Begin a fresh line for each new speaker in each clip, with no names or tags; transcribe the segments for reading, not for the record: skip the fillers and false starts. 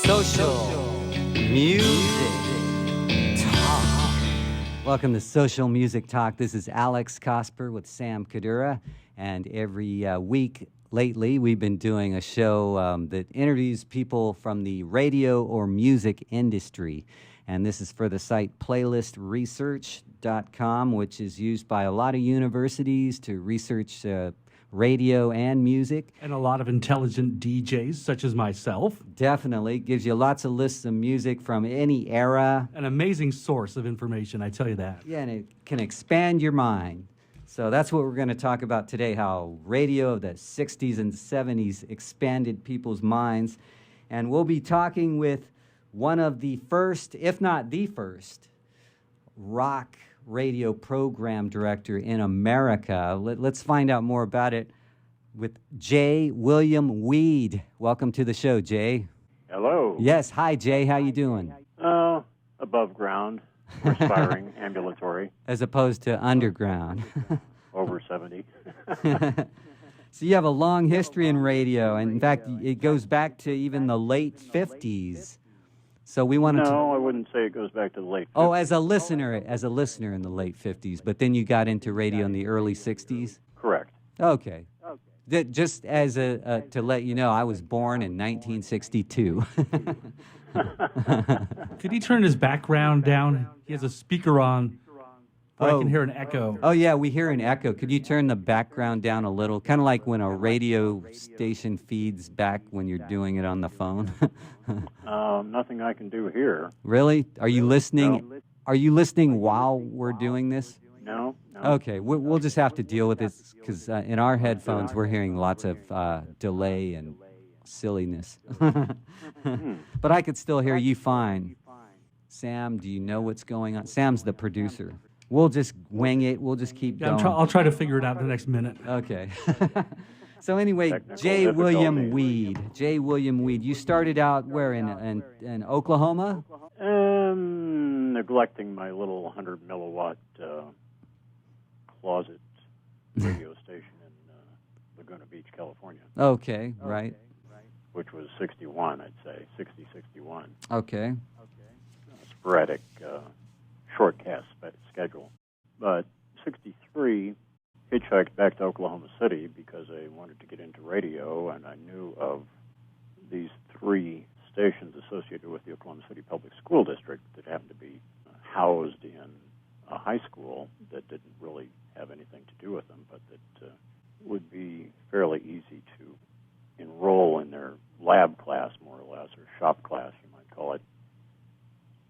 Social Music Talk. Welcome to Social Music Talk. This is Alex Cosper with Sam Kadura, and every week lately we've been doing a show that interviews people from the radio or music industry. And this is for the site playlistresearch.com, which is used by a lot of universities to research radio and music.
And a lot of intelligent DJs, such as myself.
Definitely. Gives you lots of lists of music from any era.
An amazing source of information, I tell you that.
Yeah, and it can expand your mind. So that's what we're going to talk about today, how radio of the 60s and 70s expanded people's minds. And we'll be talking with one of the first, if not the first, rock radio program director in America. Let's find out more about it with J. William Weed. Welcome to the show, Jay.
Hello.
Yes, hi, Jay. How you doing?
Above ground, respiring, ambulatory.
As opposed to underground.
Over 70.
So you have a long history in radio, and in fact, it goes back to even the late 50s. So we wanted to...
No, I wouldn't say it goes back to the late 50s.
Oh, as a listener in the late 50s, but then you got into radio in the early 60s?
Correct.
Okay. Just as to let you know, I was born in 1962.
Could he turn his background down? He has a speaker on, but I can hear an echo.
Oh, yeah, we hear an echo. Could you turn the background down a little? Kind of like when a radio station feeds back when you're doing it on the phone.
Nothing I can do here.
Really? Are you listening?
No.
Are you listening while we're doing this?
No.
Okay, we'll just have to deal with this because in our headphones we're hearing lots of delay and silliness. But I could still hear you fine. Sam, do you know what's going on? Sam's the producer. We'll just wing it. We'll just keep going.
I'll try to figure it out in the next minute.
Okay. So anyway,
Technical
J. William
difficulty.
Weed. J. William Weed. You started out where, in Oklahoma?
Neglecting my little 100 milliwatt closet radio station in Laguna Beach, California.
Okay, right.
Which was 61, I'd say, 61.
Okay.
Sporadic shortcast schedule. But 63, hitchhiked back to Oklahoma City because I wanted to get into radio, and I knew of these three stations associated with the Oklahoma City Public School District that happened to be housed in a high school that didn't really have anything to do with them, but that would be fairly easy to enroll in their lab class, more or less, or shop class, you might call it,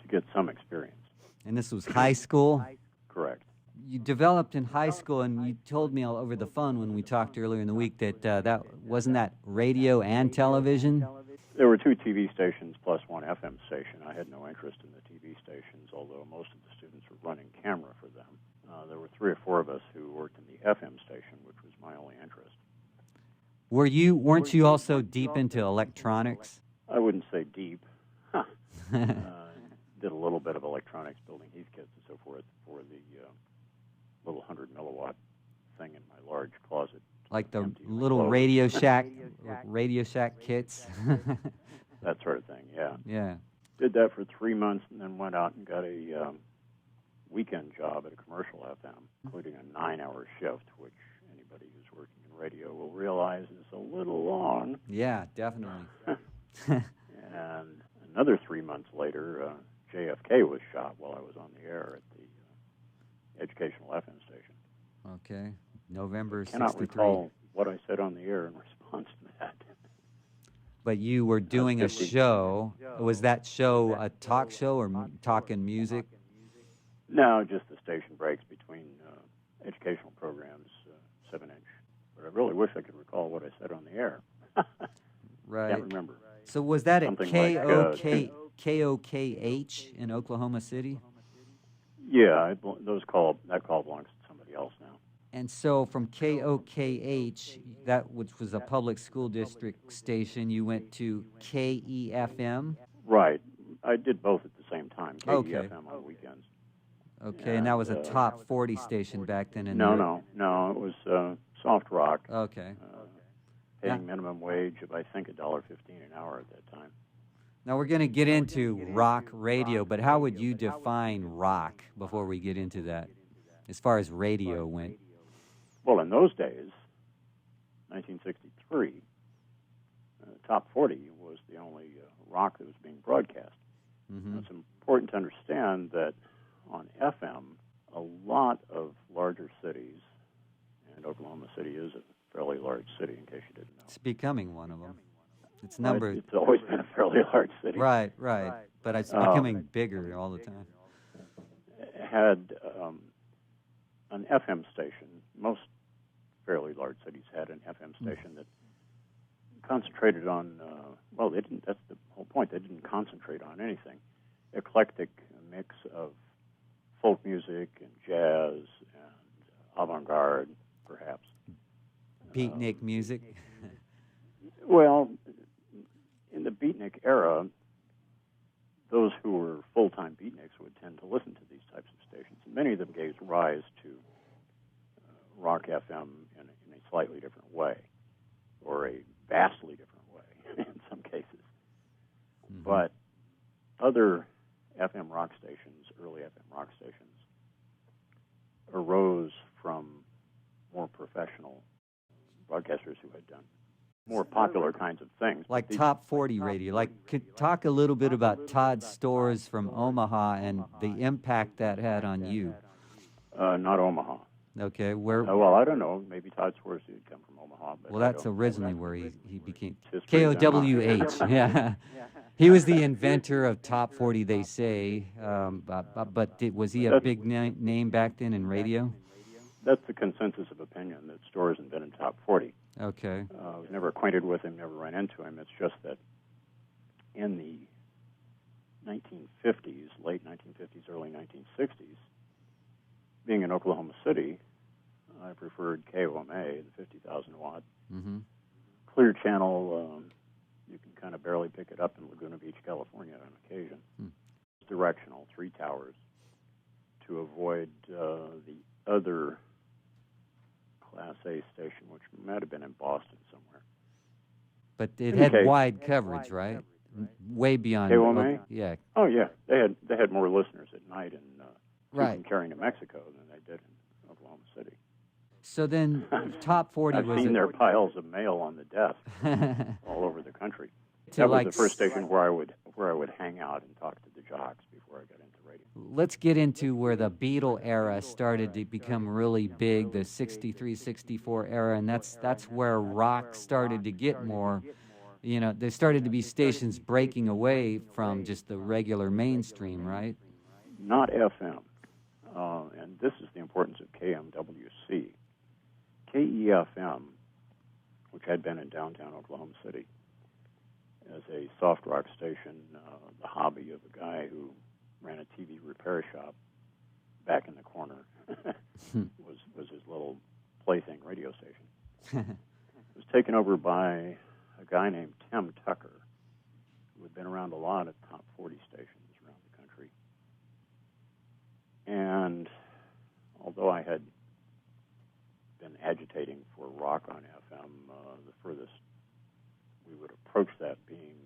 to get some experience.
And this was high school?
Correct.
You developed in high school, and you told me over the phone when we talked earlier in the week that wasn't that radio and television?
There were two TV stations plus one FM station. I had no interest in the TV stations, although most of the students were running camera for them. There were 3 or 4 of us who worked in the FM station, which was my only interest.
Weren't you also deep into electronics?
I wouldn't say deep. Did a little bit of electronics, building Heathkits and so forth for the little 100 milliwatt thing in my large closet.
Like the little Radio Shack kits?
That sort of thing, yeah.
Yeah.
Did that for 3 months and then went out and got a weekend job at a commercial FM, including a 9-hour shift, which anybody who's working in radio will realize is a little long.
Yeah, definitely.
And another 3 months later, JFK was shot while I was on the air at the educational FM station.
Okay. November
I cannot
63.
recall what I said on the air in response to that.
But you were doing a show. Was that show a talk show or talking music?
No, just the station breaks between educational programs, 7-inch. But I really wish I could recall what I said on the air.
Right.
Can't remember.
So was that at
Something
KOKH in Oklahoma City?
Yeah, that call belongs to somebody else now.
And so from KOKH, which was a public school district station, you went to KEFM?
Right. I did both at the same time, KEFM
Okay.
on weekends.
Okay, and that was a top 40 station back then in
No, it was soft rock.
Okay.
Paying minimum wage of, I think, $1.15 an hour at that time.
Now we're going to get into rock radio, but how would you define rock before we get into that, as far as radio went?
Well, in those days, 1963, Top 40 was the only rock that was being broadcast.
Mm-hmm.
It's important to understand that on FM, a lot of larger cities, and Oklahoma City is a fairly large city, in case you didn't know.
It's becoming one of them. It's
Well,
number.
It's always been a fairly large city.
Right. But it's becoming bigger all the time.
Had an FM station. Most fairly large cities had an FM station that concentrated on, well, they didn't, that's the whole point. They didn't concentrate on anything. Eclectic mix of folk music and jazz and avant-garde, perhaps.
Beatnik music.
Well, in the beatnik era, those who were full-time beatniks would tend to listen to these types of stations. And many of them gave rise to rock FM in a slightly different way, or a vastly different way in some cases. Mm-hmm. But other FM rock stations, early FM rock stations, arose from more professional broadcasters who had done more popular kinds of things.
Like Top 40 radio. Like, could talk a little bit about Todd Storrs from Omaha and the impact that had on you.
Not Omaha.
Okay, where?
Well, I don't know. Maybe Todd Storrs did come from Omaha. But
well, that's originally where he became
KOWH.
Yeah. He was the inventor of Top 40, they say. But was he a big name back then in radio?
That's the consensus of opinion, that Storrs invented Top 40.
Okay.
I was never acquainted with him, never ran into him. It's just that in the 1950s, late 1950s, early 1960s, being in Oklahoma City, I preferred KOMA, the 50,000 watt.
Mm-hmm.
Clear channel. You can kind of barely pick it up in Laguna Beach, California on occasion. It's directional, 3 towers, to avoid the other Class A station, which might have been in Boston somewhere.
But it had wide coverage, right? Way beyond.
KOMA?
Yeah.
Oh, yeah. They had more listeners at night in Carrying to Mexico than they did in Oklahoma City.
So then, Top 40
I've
was.
seen their piles of mail on the desk all over the country. That was the first station where I would hang out and talk to the jocks before I got into radio.
Let's get into where the Beatle era started to become really big, the 63, 64 era, and that's where rock started to get more. You know, there started to be stations breaking away from just the regular mainstream, right?
Not FM. And this is the importance of KMWC. KEFM, which had been in downtown Oklahoma City, as a soft rock station, the hobby of a guy who ran a TV repair shop back in the corner, was his little plaything radio station. It was taken over by a guy named Tim Tucker, who had been around a lot of Top 40 stations around the country. And although I had been agitating for rock on FM, the furthest we would approach that being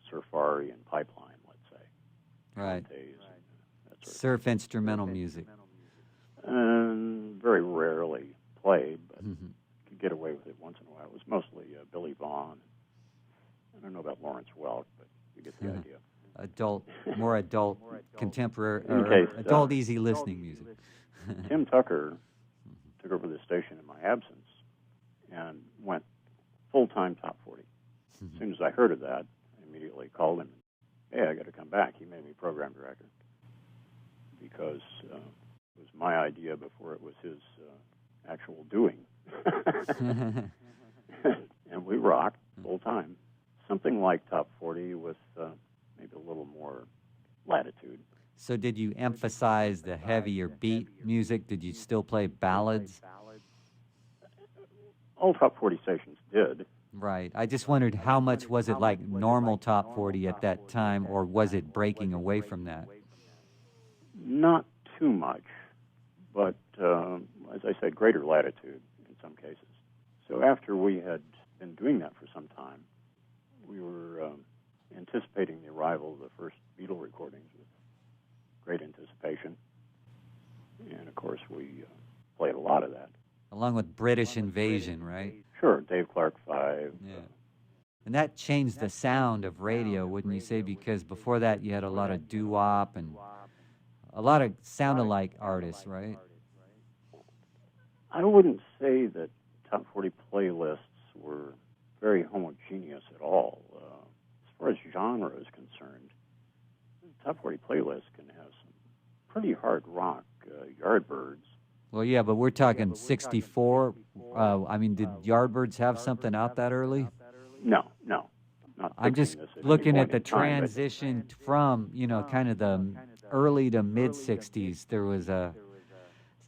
Surfari and Pipeline, let's say.
Right.
That sort
Surf instrumental music.
And very rarely played, but could get away with it once in a while. It was mostly Billy Vaughn. I don't know about Lawrence Welk, but you get the idea.
More adult, contemporary, adult easy listening music.
Tim Tucker took over the station in my absence and went full-time Top 40. As soon as I heard of that, I immediately called him. Hey, I got to come back. He made me program director because it was my idea before it was his actual doing. And we rocked full-time. Something like Top 40 with maybe a little more latitude.
So did you emphasize the heavier beat music? Did you still play ballads?
All Top 40 stations did.
Right. I just wondered how much was it like normal Top 40 at that time, or was it breaking away from that?
Not too much, but as I said, greater latitude in some cases. So after we had been doing that for some time, we were anticipating the arrival of the first Beatle recordings with great anticipation. And, of course, we played a lot of that.
Along with British Invasion, right?
Sure, Dave Clark 5.
Yeah. And that changed the sound of radio, wouldn't you say? Because before that, you had a lot of doo-wop and a lot of sound-alike artists, right?
I wouldn't say that top 40 playlists were very homogeneous at all. As far as genre is concerned, top 40 playlists can have some pretty hard rock, Yardbirds.
Well, yeah, but we're talking 64. I mean, did Yardbirds have something out that early?
No. Not
I'm just
this at
looking
any
at
point
the
in time, but-
transition from, kind of the early to mid-60s. There was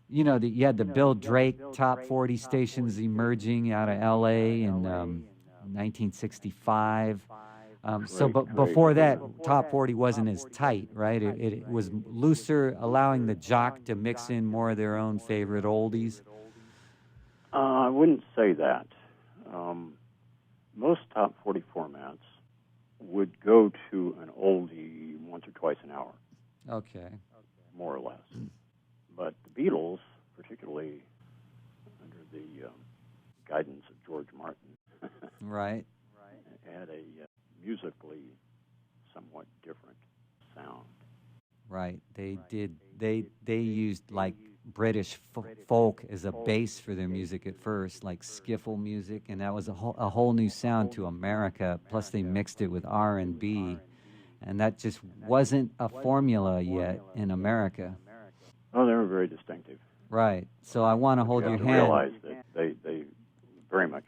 you had the Bill Drake top 40 stations emerging out of L.A. in 1965. But before that, top 40 wasn't as tight, right? It was looser, allowing the jock to mix in more of their own favorite oldies.
I wouldn't say that. Most top 40 formats would go to an oldie once or twice an hour.
Okay.
More or less. But the Beatles, particularly under the guidance of George Martin,
Right.
had a musically somewhat different sound.
Right. They did. They used like British folk as a base for their music at first, like skiffle music, and that was a whole new sound to America. Plus, they mixed it with R&B, and that just wasn't a formula yet in America.
Oh, they were very distinctive.
Right. So I want to hold your
You have to
hand.
realize that they very much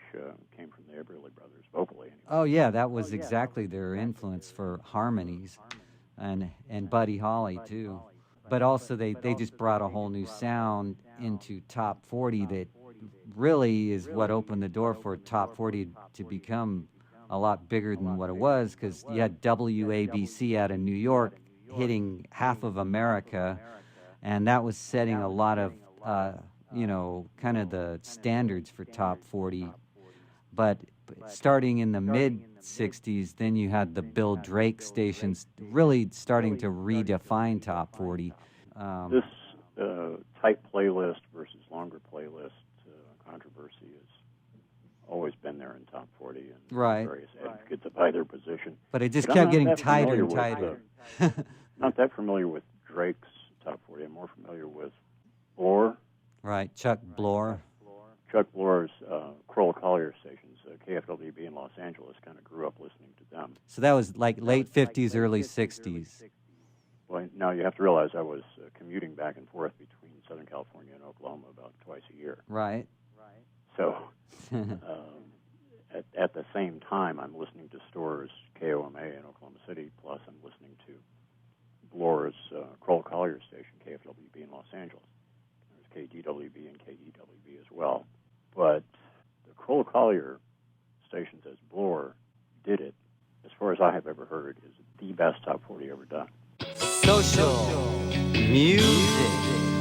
came from the Everly Brothers vocally. Anyway.
Oh yeah, that was exactly their influence for harmonies, and Buddy Holly too. But also they just brought a whole new sound into top 40 that really is what opened the door for top 40 to become a lot bigger than what it was, because you had WABC out of New York hitting half of America, and that was setting a lot of kind of the standards for top 40. But starting in the mid-'60s, then you had the Bill Drake stations really starting to redefine top 40.
This tight playlist versus longer playlist controversy has always been there in top 40, and
Right.
various advocates of either position.
But it just
But
kept
I'm
getting
not that
tighter and
familiar
tighter.
Not that familiar with Drake's top 40. I'm more familiar with Blore.
Right, Chuck Blore.
Chuck Blore's Kroll Collier stations, KFWB in Los Angeles, kind of grew up listening to them.
So that was like late 50s, early 60s.
Well, now you have to realize I was commuting back and forth between Southern California and Oklahoma about twice a year.
Right.
So at the same time, I'm listening to Store's KOMA in Oklahoma City, plus I'm listening to Blore's Kroll Collier station, KFWB in Los Angeles. There's KDWB and KEWB as well. But the Kroll Collier stations, as Blore did it, as far as I have ever heard, is the best top 40 ever done.
Social music.